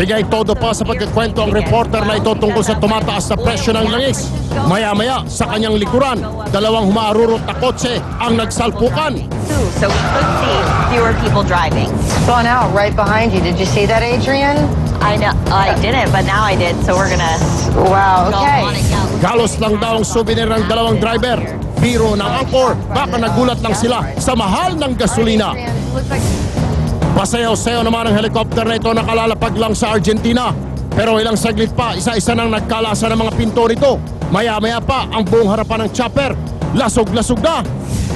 Bigay todo pa sa pagkikwento ang reporter na ito tungkol sa tumataas na presyo ng langis. Maya-maya sa kanyang likuran, dalawang humaarurot na kotse ang nagsalpukan. So we could see fewer people driving. Saw now, right behind you. Did you see that, Adrian? I know I didn't, but now I did. So we're gonna Wow, go okay. on it now. Galos lang daw ang souvenir ng dalawang driver. Biro ng angkor, baka nagulat lang sila sa mahal ng gasolina. Pasayaw-sayaw naman ang helicopter na ito nakalalapag lang sa Argentina. Pero ilang saglit pa, isa-isa nang nagkalasa ng mga pinto nito. Maya-maya pa ang buong harapan ng chopper. Lasog-lasog na.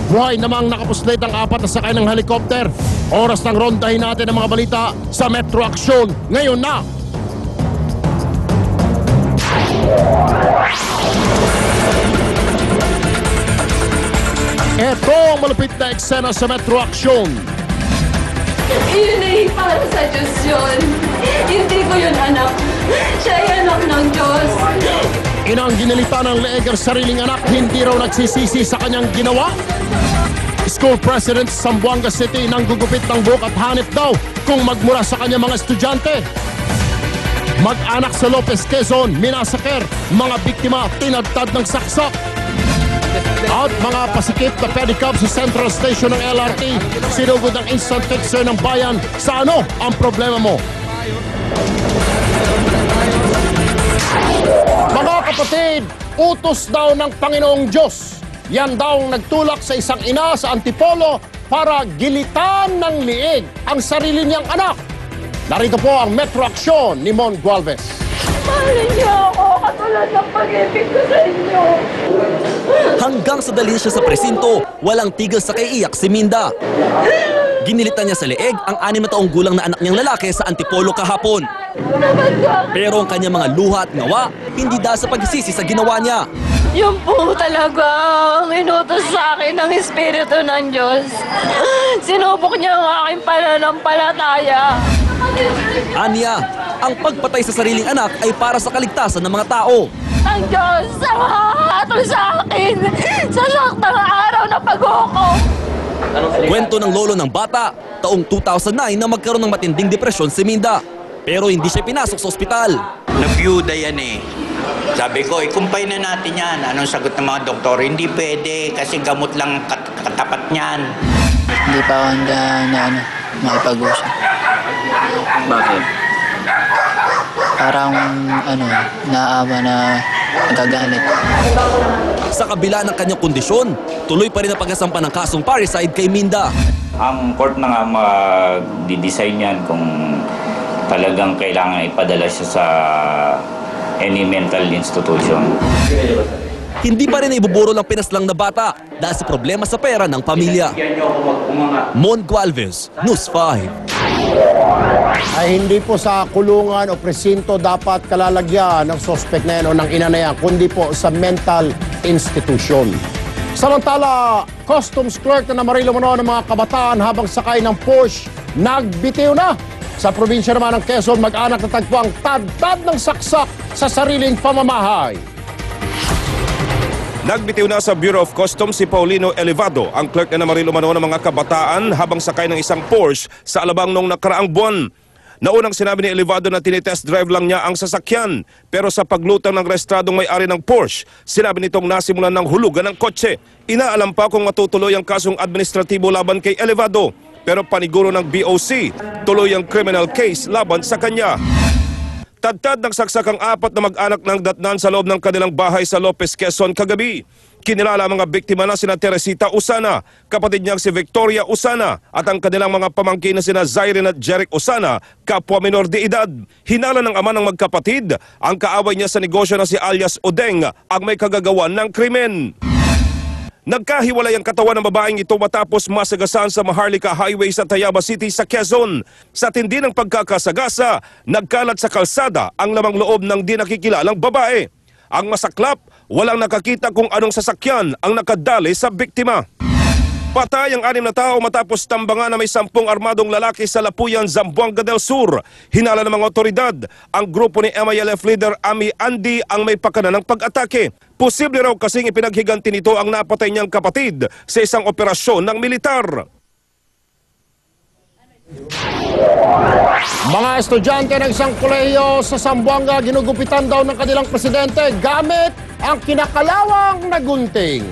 Buhay namang nakapuslit ang apat na sakay ng helicopter. Oras ng rondahin natin ang mga balita sa Metro Action ngayon na. Ito ang malupit na eksena sa Metro Action. Yun ay para sa Diyos yun. Hindi ko yun anak. Siya ay anak ng Diyos. Inang ginilita ng leeg ang sariling anak, hindi raw nagsisisi sa kanyang ginawa. School president sa Zamboanga City nang gugupit ng buhok at hanip daw kung magmura sa kanyang mga estudyante. Mag-anak sa Lopez, Quezon, minasaker, mga biktima tinadtad ng saksak. At mga pasikip na pedicab sa Central Station ng LRT, sinugod ang instant fixer ng bayan. Sa ano ang problema mo? Mga kapatid, utos daw ng Panginoong Diyos. Yan daw nagtulak sa isang ina sa Antipolo para gilitan ng liig ang sarili niyang anak. Narito po ang Metro Action ni Mon Gualvez. Mahalin niyo ako katulad ng pag-ibig ko sa inyo. Hanggang sa dalhin siya sa presinto, walang tigil sa kaiiyak si Minda. Ginilitan niya sa leeg ang 6 na taong gulang na anak niyang lalaki sa Antipolo kahapon. Pero ang kanyang mga luha at ngawa, hindi dahil sa pagsisisi sa ginawa niya. Yun po talaga ang inutos sa akin ng Espiritu ng Diyos. Sinubok niya ang aking pananampalataya. Anya, ang pagpatay sa sariling anak ay para sa kaligtasan ng mga tao. Ang Diyos ang hahatol sa akin sa saktang araw na pag-hukom. Kwento ng lolo ng bata, taong 2009 na magkaroon ng matinding depresyon si Minda. Pero hindi siya pinasok sa ospital. Nabiyuda yan eh. Sabi ko, ikumpay na natin yan. Anong sagot ng mga doktor? Hindi pwede kasi gamot lang katapat niyan. Hindi pa ako handa na makipag-usap. Bakit? Parang naawa na nagagalit. Sa kabila ng kanyang kondisyon, tuloy pa rin ang pagkasampa ng kasong parricide kay Minda. Ang court na nga mag-design yan kung talagang kailangan ipadala siya sa any mental institution. Hindi pa rin ibuburo lang pinaslang na bata dahil sa problema sa pera ng pamilya. Mon Gualvez, News 5. Ay hindi po sa kulungan o presinto dapat kalalagyan ng suspect na yan o ng ina na yan, kundi po sa mental institution. Samantala, customs clerk na namarilo mo ng mga kabataan habang sakay ng Porsche, nagbitiw na. Sa probinsya naman ng Quezon, mag-anak na tagpo ang tad-tad ng saksak sa sariling pamamahay. Nagbitiw na sa Bureau of Customs si Paulino Elevado, ang clerk na namarilo ng mga kabataan habang sakay ng isang Porsche sa Alabang noong nakaraang buwan. Naunang sinabi ni Elevado na tinitest drive lang niya ang sasakyan, pero sa paglutang ng rehistradong may-ari ng Porsche, sinabi nitong nasimulan ng hulugan ng kotse. Inaalam pa kung matutuloy ang kasong administratibo laban kay Elevado, pero paniguro ng BOC, tuloy ang criminal case laban sa kanya. Tad-tad nagsaksak ang 4 na mag-anak ng datnan sa loob ng kanilang bahay sa Lopez, Quezon kagabi. Kinilala ang mga biktima na sina Teresita Usana, kapatid niyang si Victoria Usana at ang kanilang mga pamangkin na sina Zyrene at Jeric Usana, kapwa minor de edad. Hinala ng ama ng magkapatid, ang kaaway niya sa negosyo na si alias Odeng ang may kagagawan ng krimen. Nagkahiwalay ang katawan ng babaeng ito matapos masagasaan sa Maharlika Highway sa Tayaba City sa Quezon. Sa tindi ng pagkakasagasa, nagkalat sa kalsada ang lamang loob ng di nakikilalang babae. Ang masaklap, walang nakakita kung anong sasakyan ang nakadali sa biktima. Patay ang 6 na tao matapos tambangan na may 10 armadong lalaki sa Lapuyan, Zamboanga del Sur. Hinala ng mga otoridad, ang grupo ni MILF leader Ami Andy ang may pakana ng pag-atake. Posible raw kasing ipinaghiganti nito ang napatay niyang kapatid sa isang operasyon ng militar. Mga estudyante ng isang kolehiyo sa Zamboanga ginugupitan daw ng kanilang presidente gamit ang kinakalawang na gunting.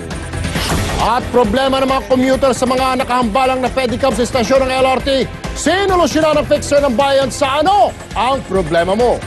At problema ng mga commuter sa mga nakahambalang na pedicab sa istasyon ng LRT. Sinolusyonan ng fixer ng bayan sa ano ang problema mo?